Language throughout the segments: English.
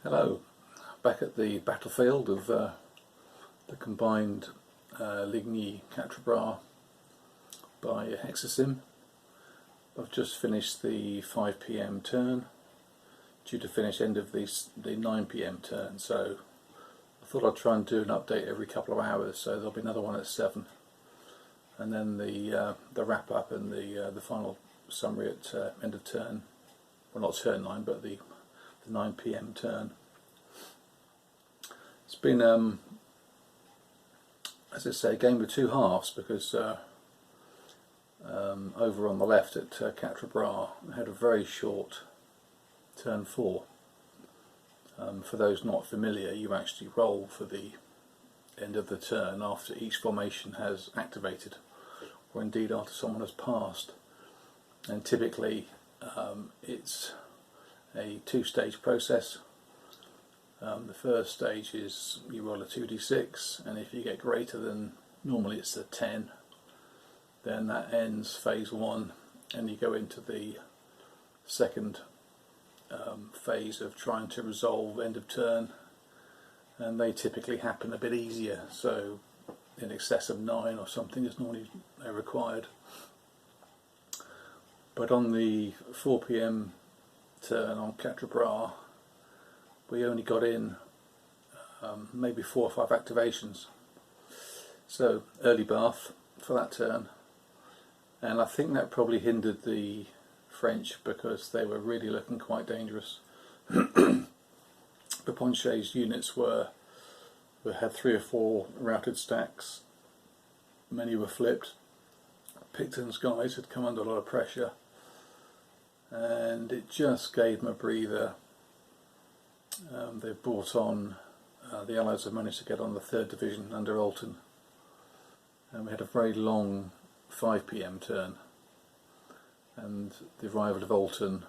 Hello, back at the battlefield of the combined Ligny Quatre by Hexasim. I've just finished the 5 PM turn, due to finish end of the 9 PM turn, so I thought I'd try and do an update every couple of hours, so there'll be another one at 7, and then the wrap up and the final summary at end of turn, well not turn 9 but the 9 PM turn. It's been, as I say, a game with two halves, because over on the left at Quatre I had a very short turn 4. For those not familiar, you actually roll for the end of the turn after each formation has activated, or indeed after someone has passed, and typically it's a two-stage process. The first stage is you roll a 2d6, and if you get greater than, normally it's a 10, then that ends phase 1, and you go into the second phase of trying to resolve end of turn, and they typically happen a bit easier, so in excess of 9 or something is normally required. But on the 4 PM turn on Quatre, we only got in maybe 4 or 5 activations, so early bath for that turn, and I think that probably hindered the French because they were really looking quite dangerous. Beponchet's units had 3 or 4 routed stacks, many were flipped. Picton's guys had come under a lot of pressure, and it just gave them a breather. They've brought on, the Allies have managed to get on the 3rd Division under Alton, and we had a very long 5 PM turn, and the arrival of Alton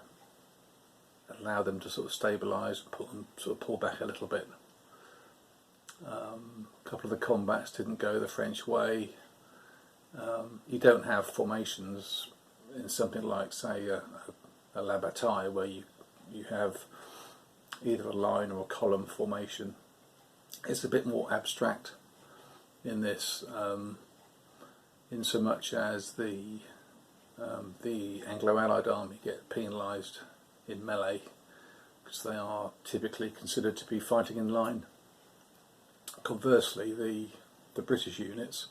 allowed them to sort of stabilise and pull back a little bit. A couple of the combats didn't go the French way. You don't have formations in something like, say, a La Bataille, where you have either a line or a column formation. It's a bit more abstract in this, in so much as the Anglo-Allied army get penalised in melee because they are typically considered to be fighting in line. Conversely, the British units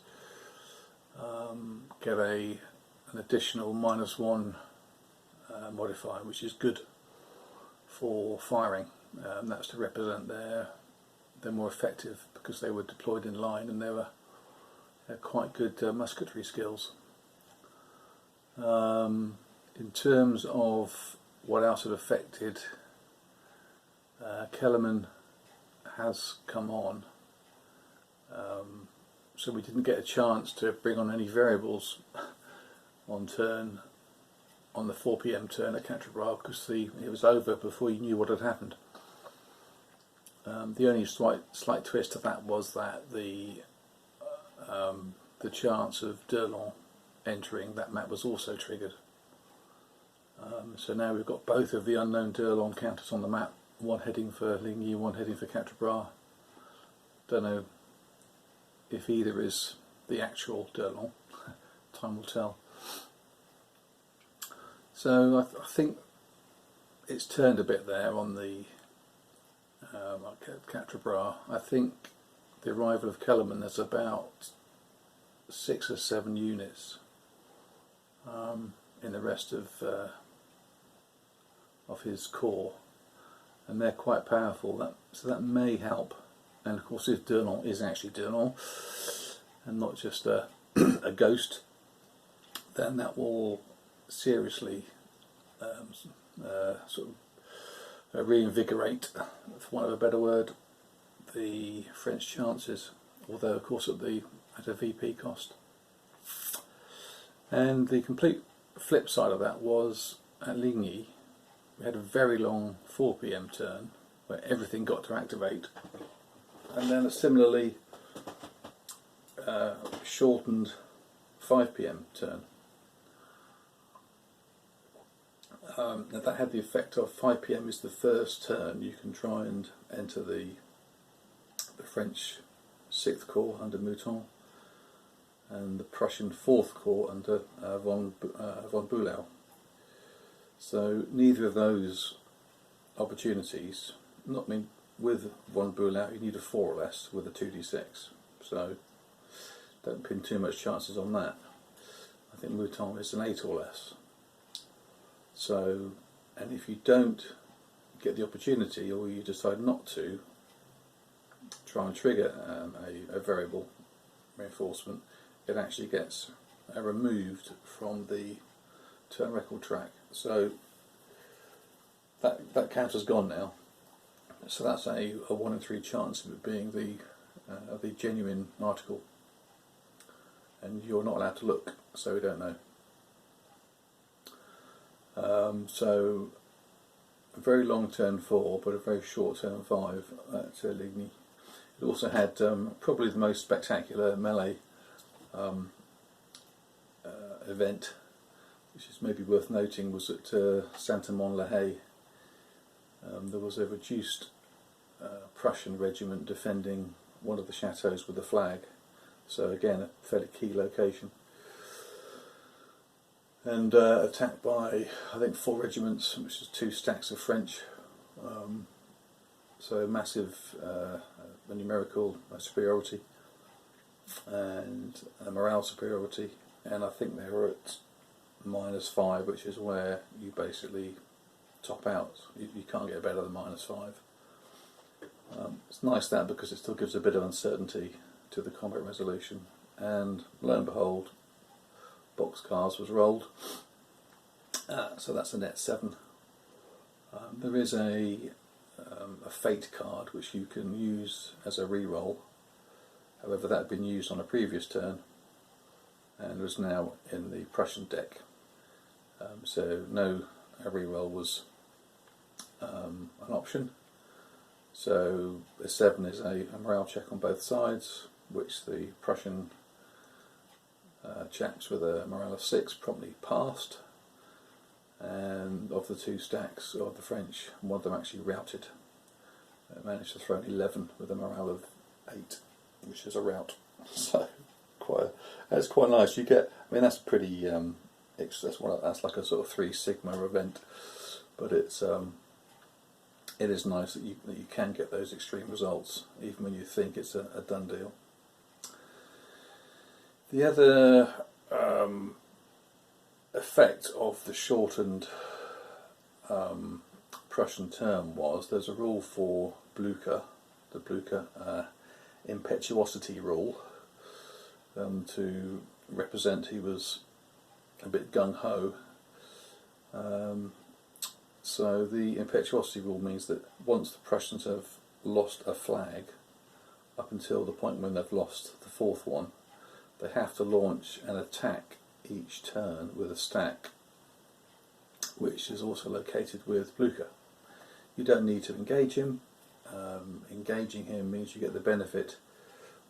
get an additional -1 modifier, which is good for firing. That's to represent they're more effective because they were deployed in line, and they had quite good musketry skills. In terms of what else had affected, Kellerman has come on, so we didn't get a chance to bring on any variables on the 4 PM turn at Quatre because it was over before you knew what had happened. The only slight twist to that was that the chance of D'Erlon entering that map was also triggered. So now we've got both of the unknown D'Erlon counters on the map, one heading for Ligny, one heading for Quatre. Don't know if either is the actual D'Erlon. Time will tell. So I think it's turned a bit there on the Quatre. I think the arrival of Kellerman is about 6 or 7 units in the rest of his corps, and they're quite powerful. So that may help. And of course, if D'Erlon is actually D'Erlon and not just a ghost, then that will seriously reinvigorate, for want of a better word, the French chances, although of course at a VP cost. And the complete flip side of that was at Ligny. We had a very long 4 PM turn where everything got to activate, and then a similarly shortened 5 PM turn. Now that had the effect of 5 p.m. is the first turn. You can try and enter the French 6th Corps under Mouton and the Prussian 4th Corps under von Bulow. So neither of those opportunities, not mean with von Bulow you need a 4 or less with a 2d6, so don't pin too much chances on that. I think Mouton is an 8 or less. So, and if you don't get the opportunity, or you decide not to try and trigger a variable reinforcement, it actually gets removed from the turn record track. So that counter's gone now. So that's a 1 in 3 chance of it being the genuine article, and you're not allowed to look, so we don't know. So a very long turn 4, but a very short turn 5 at Ligny. It also had probably the most spectacular melee event, which is maybe worth noting, was at Saint-Amand-la-Haye. There was a reduced Prussian regiment defending one of the chateaux with a flag, so again a fairly key location, and attacked by I think 4 regiments, which is 2 stacks of French, so massive numerical superiority and morale superiority, and I think they were at -5, which is where you basically top out. You can't get better than -5. It's nice that, because it still gives a bit of uncertainty to the combat resolution, and lo and behold, boxcars was rolled, so that's a net 7. There is a fate card which you can use as a re-roll, however that had been used on a previous turn and was now in the Prussian deck, so no re-roll was an option. So the 7 is a morale check on both sides, which the Prussian chaps with a morale of 6 promptly passed, and of the 2 stacks of the French, one of them actually routed. Managed to throw an 11 with a morale of 8, which is a rout. So that's quite nice. You get, I mean, that's pretty. That's like a sort of 3 sigma event, but it is nice that you can get those extreme results even when you think it's a done deal. The other effect of the shortened Prussian term was there's a rule for Blücher, the Blücher impetuosity rule, to represent he was a bit gung-ho. So the impetuosity rule means that once the Prussians have lost a flag, up until the point when they've lost the 4th one, they have to launch an attack each turn with a stack which is also located with Blücher. You don't need to engage him. Engaging him means you get the benefit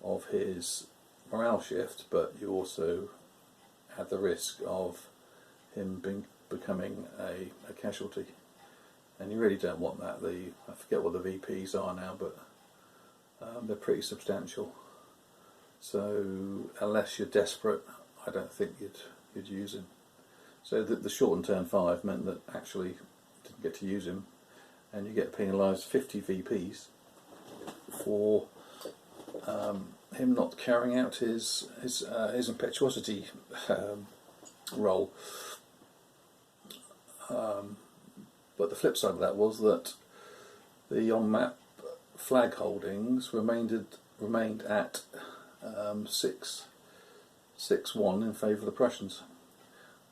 of his morale shift, but you also have the risk of him becoming a casualty, and you really don't want that. I forget what the VPs are now, but they're pretty substantial. So unless you're desperate, I don't think you'd use him. So the shortened turn 5 meant that actually didn't get to use him, and you get penalised 50 VPs for him not carrying out his impetuosity role. But the flip side of that was that the on-map flag holdings remained at 6-1 in favour of the Prussians,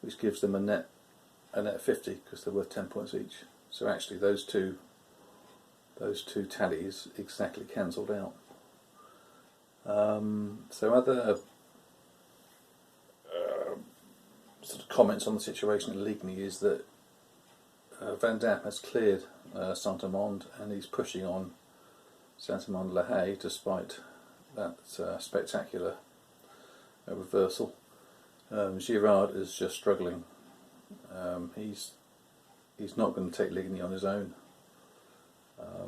which gives them a net 50 because they're worth 10 points each. So actually those two tallies exactly cancelled out. So other sort of comments on the situation in Ligny is that Van Damme has cleared Saint-Amand, and he's pushing on Saint-Amand-la-Haye despite that spectacular reversal. Girard is just struggling. He's he's not going to take Ligny on his own.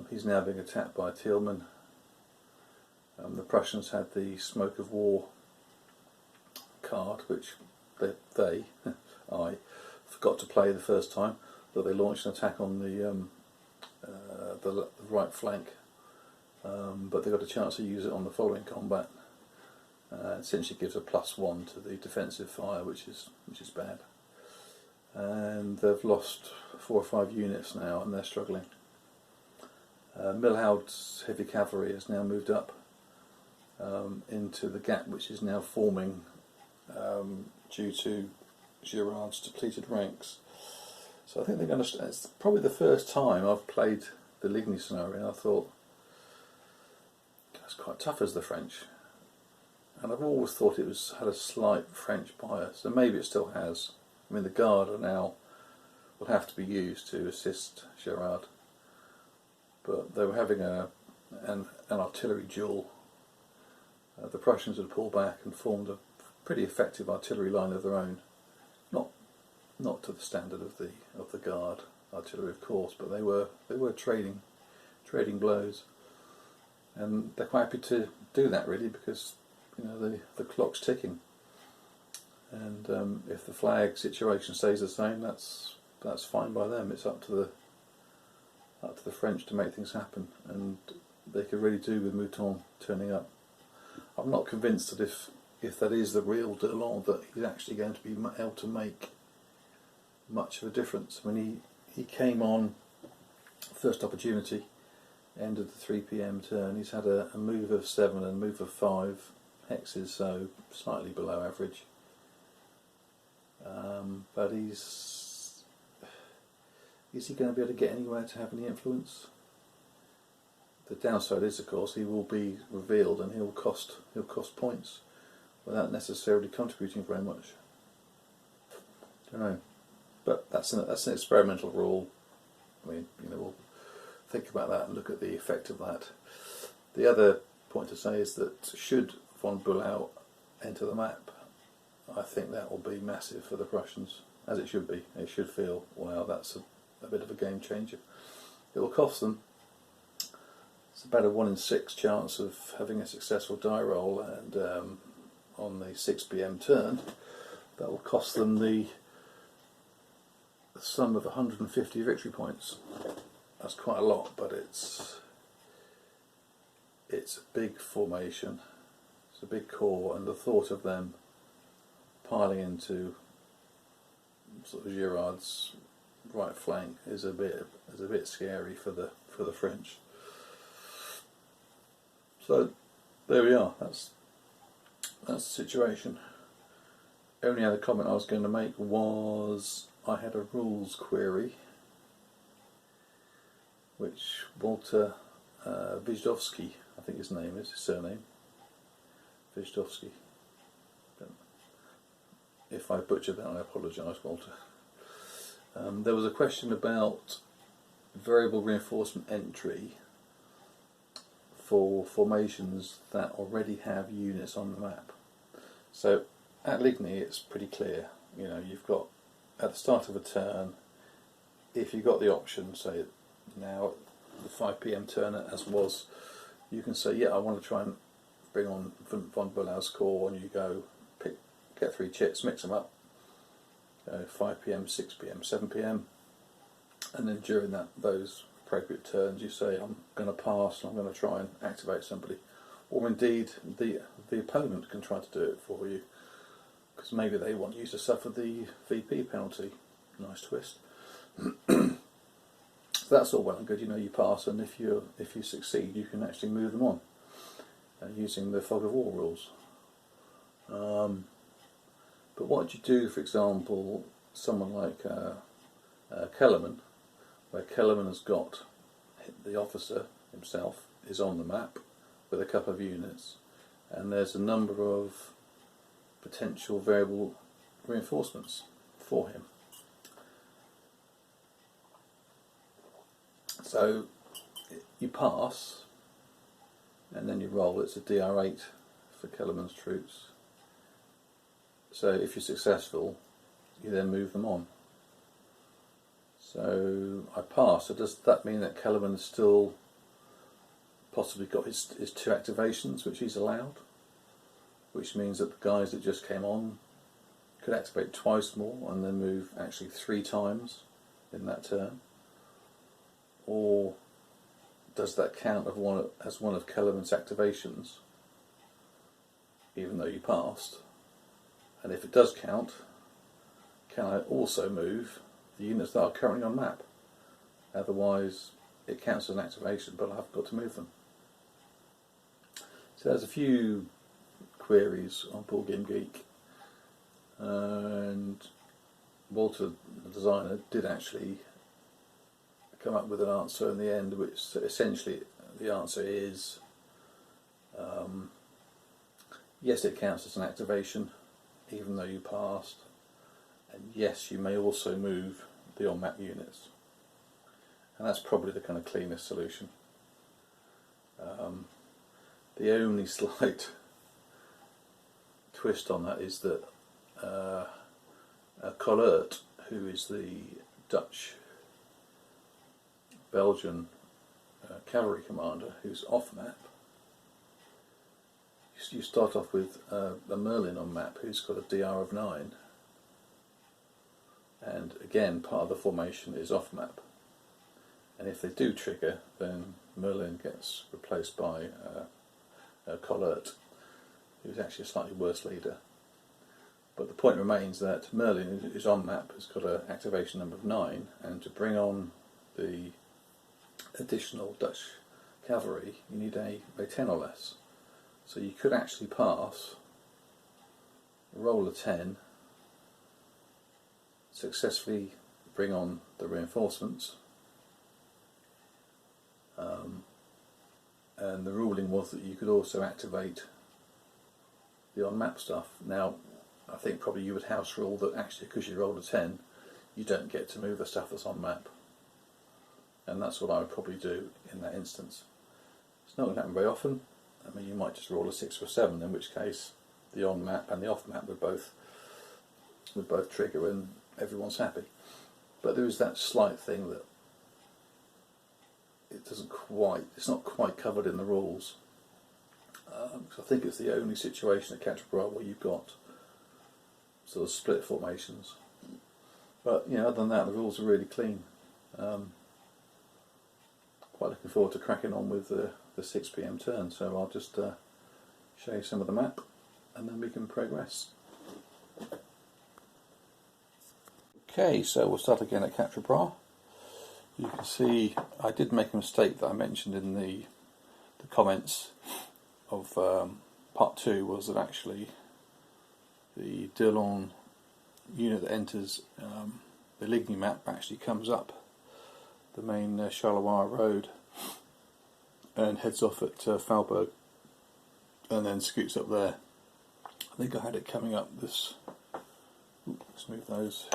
He's now being attacked by Thielmann. The Prussians had the smoke of war card, which I forgot to play the first time, that they launched an attack on the right flank, but they got a chance to use it on the following combat. Essentially gives a +1 to the defensive fire, which is bad. And they've lost 4 or 5 units now, and they're struggling. Milhaud's heavy cavalry has now moved up into the gap which is now forming due to Girard's depleted ranks. So I think they're going to. It's probably the first time I've played the Ligny scenario, and I thought that's quite tough as the French. And I've always thought it had a slight French bias, and maybe it still has. I mean, the Guard will have to be used to assist Girard, but they were having an artillery duel. The Prussians had pulled back and formed a pretty effective artillery line of their own, not to the standard of the Guard artillery, of course, but they were trading blows, and they're quite happy to do that, really, because the clock's ticking, and if the flag situation stays the same, that's fine by them. It's up to the French to make things happen, and they could really do with Mouton turning up. I'm not convinced that if that is the real Delon, that he's actually going to be able to make much of a difference. I mean, he came on first opportunity, ended the 3 PM turn. He's had a move of 7 and a move of 5 hexes, so slightly below average. But is he going to be able to get anywhere to have any influence? The downside is, of course, he will be revealed and he'll cost points without necessarily contributing very much. Don't know, but that's an experimental rule. I mean, we'll think about that and look at the effect of that. The other point to say is that should von Bulow enter the map, I think that will be massive for the Prussians, as it should be. It should feel, wow, that's a bit of a game changer. It will cost them. It's about a 1 in 6 chance of having a successful die roll, and on the 6 PM turn, that will cost them the sum of 150 victory points. That's quite a lot, but it's a big formation. It's a big core, and the thought of them piling into sort of Girard's right flank is a bit scary for the French. So there we are. That's the situation. Only other comment I was going to make was I had a rules query which Walter Vijdovsky, I think his name is, his surname, Vijdovsky. If I butchered that, I apologise, Walter. There was a question about variable reinforcement entry for formations that already have units on the map. So at Ligny it's pretty clear. You've got, at the start of a turn, if you've got the option, say now the 5 PM turn as was, you can say, yeah, I want to try and bring on von Bulow's corps, and you go get 3 chits, mix them up, 5 PM, 6 PM, 7 PM, and then during those appropriate turns you say, I'm going to pass and I'm going to try and activate somebody, or indeed the opponent can try to do it for you, because maybe they want you to suffer the VP penalty. Nice twist. So that's all well and good, you pass, and if you succeed you can actually move them on using the fog of war rules. But what do you do, for example, someone like Kellerman, where Kellerman has got the officer himself is on the map with a couple of units, and there's a number of potential variable reinforcements for him. So you pass, and then you roll. It's a DR8 for Kellerman's troops. So if you're successful, you then move them on. So I passed. So does that mean that Kellerman's still possibly got his 2 activations, which he's allowed? Which means that the guys that just came on could activate twice more and then move actually 3 times in that turn? Or does that count as one of Kellerman's activations, even though you passed? And if it does count, can I also move the units that are currently on map? Otherwise it counts as an activation, but I've got to move them. So there's a few queries on Board Game Geek, and Walter, the designer, did actually come up with an answer in the end, which essentially the answer is yes, it counts as an activation even though you passed, and yes, you may also move the on-map units, and that's probably the kind of cleanest solution. The only slight twist on that is that Quatre, who is the Dutch-Belgian cavalry commander who's off-map, you start off with a Merlin on map who's got a DR of 9, and again part of the formation is off-map, and if they do trigger then Merlin gets replaced by Quatre, who's actually a slightly worse leader. But the point remains that Merlin is on map, has got an activation number of 9, and to bring on the additional Dutch cavalry you need a 10 or less. So you could actually pass, roll a 10, successfully bring on the reinforcements, and the ruling was that you could also activate the on-map stuff. Now, I think probably you would house rule that actually because you rolled a 10, you don't get to move the stuff that's on map, and that's what I would probably do in that instance. It's not going to happen very often. I mean, you might just roll a 6 or a 7, in which case the on-map and the off-map would both trigger and everyone's happy. But there is that slight thing that it's not quite covered in the rules. Because I think it's the only situation at Quatre where you've got sort of split formations. But other than that, the rules are really clean. Quite looking forward to cracking on with the 6 PM turn, so I'll just show you some of the map and then we can progress. Okay, so we'll start again at Quatre. You can see I did make a mistake that I mentioned in the comments of part 2, was that actually the Dillon unit that enters the Ligny map actually comes up the main Charleroi road and heads off at Falberg and then scoots up there. I think I had it coming up this, let's move those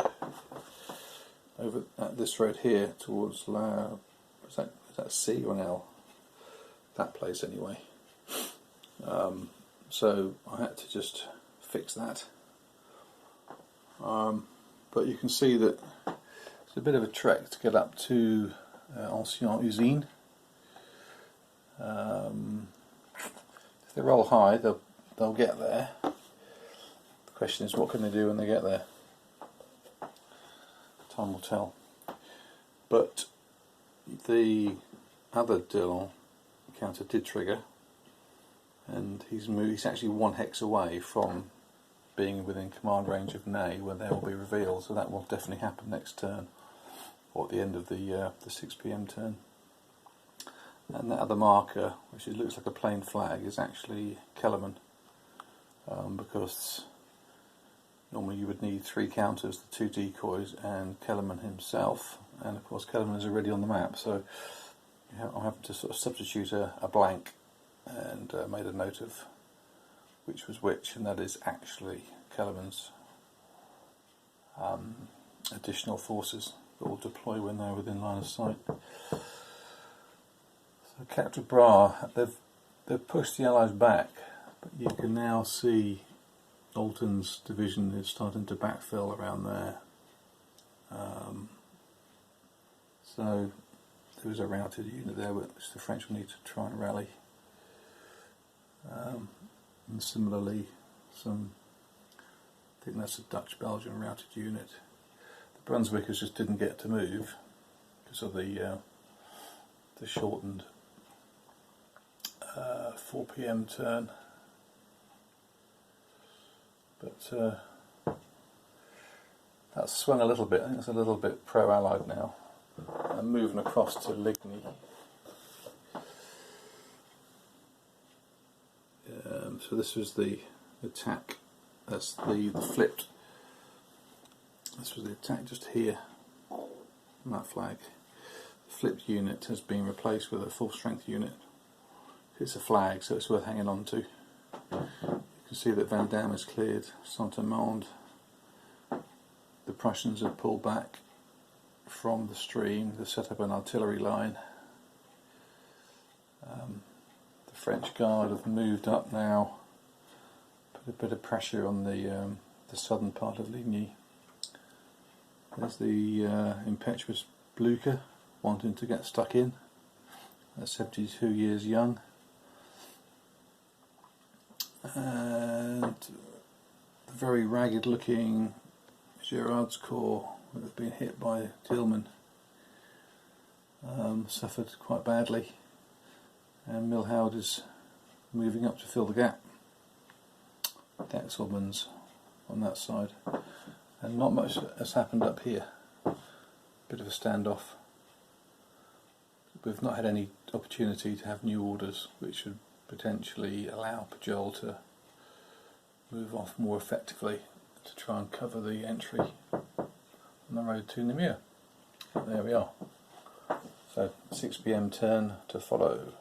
over at this road here towards is that C or an L? That place anyway. So I had to just fix that. But you can see that it's a bit of a trek to get up to Ancien Usine. If they roll high, they'll get there. The question is, what can they do when they get there? Time will tell. But the other Dillon counter did trigger, and he's actually 1 hex away from being within command range of Ney, where there will be reveal, so that will definitely happen next turn, or at the end of the 6 PM turn. And that other marker, which it looks like a plain flag, is actually Kellerman, because normally you would need 3 counters, the 2 decoys and Kellerman himself, and of course Kellerman is already on the map, so I have to sort of substitute a blank and made a note of which was which, and that is actually Kellerman's additional forces that will deploy when they're within line of sight. So Quatre, they've pushed the Allies back, but you can now see Alton's division is starting to backfill around there. So there was a routed unit there which the French will need to try and rally. And similarly, I think that's a Dutch-Belgian routed unit. The Brunswickers just didn't get to move because of the shortened 4 PM turn. But that's swung a little bit. I think it's a little bit pro-Allied now. I'm moving across to Ligny. So this was the attack. That's the flipped. This was the attack just here on that flag. The flipped unit has been replaced with a full strength unit. It's a flag, so it's worth hanging on to. You can see that Van Damme has cleared Saint-Amand. The Prussians have pulled back from the stream. They've set up an artillery line. The French Guard have moved up now, put a bit of pressure on the southern part of Ligny. There's the impetuous Blucher wanting to get stuck in at 72 years young. And the very ragged looking Girard's Corps that have been hit by Tillman suffered quite badly, and Milhaud is moving up to fill the gap. Dexelman's on that side, and not much has happened up here. Bit of a standoff. We've not had any opportunity to have new orders, which should potentially allow Pajol to move off more effectively to try and cover the entry on the road to Namur. There we are. So 6 PM turn to follow.